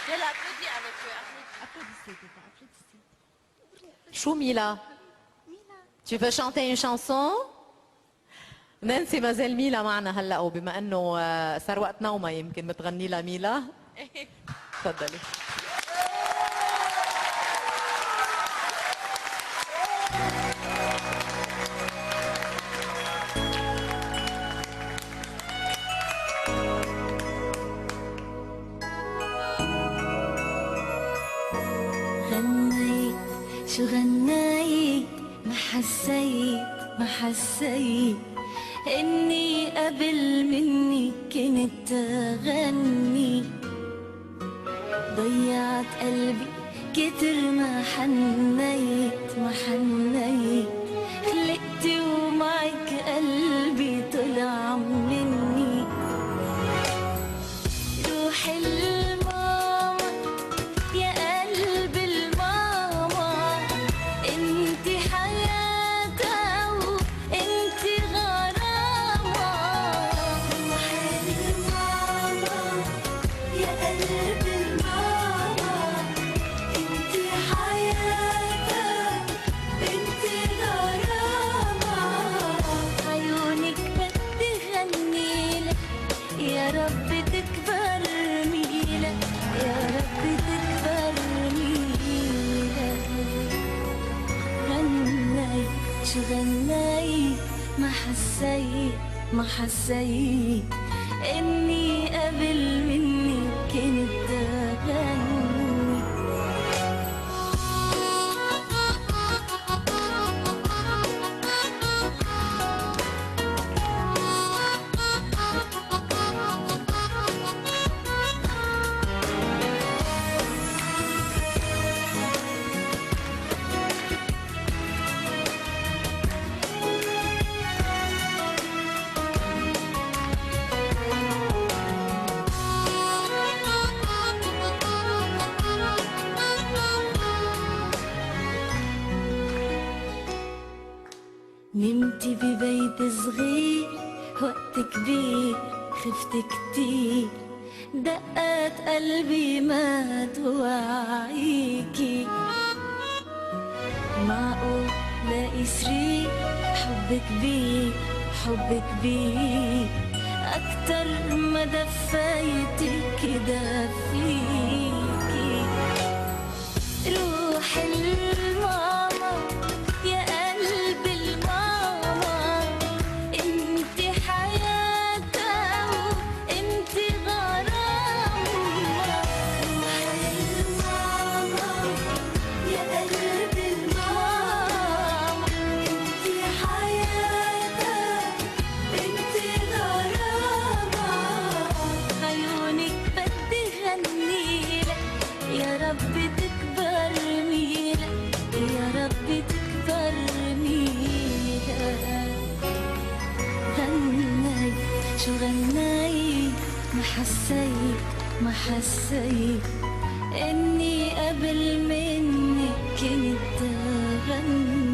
يلا ابتدي avec eux. شو ميلا؟ Tu veux chanter une chanson؟ نانسي ما زال ميلا معنا هلا، وبما انه صار وقت نومه يمكن بتغني لها ميلا. تفضلي. غنيت شو غنيت ما حسيت إني قبل مني كنت أغني. ضيعت قلبي كتر ما حنيت خلقت ومعك قلبي طلع مني. روح الماما يا قلب الماما، انت حياتها وانت غرامة. روح الماما يا قلب الماما، انت حياتها انت غرامة. عيونك بدي غنيلك يا رب تكبر ميلك، يا رب تكبر ميلك. غنيت شو غنيت ما حسيت إني قبل مني كنت أغني. نمتي ببيت صغير وقت كبير، خفت كتير دقات قلبي ما توعيكي. معقول لاقي سرير حب كبير أكتر ما دفيتك دفيكي. روح الماما يا قلب الماما، انت حياتها وانت غرامة. روح الماما يا قلب الماما، انت حياتها انت غرامة. عيونك بدي غنيلك يا رب تكبر ميلك، يا رب تكبر ميلك. غنيت شو غنيت ما حسيت إني قبل منك كنت أغني.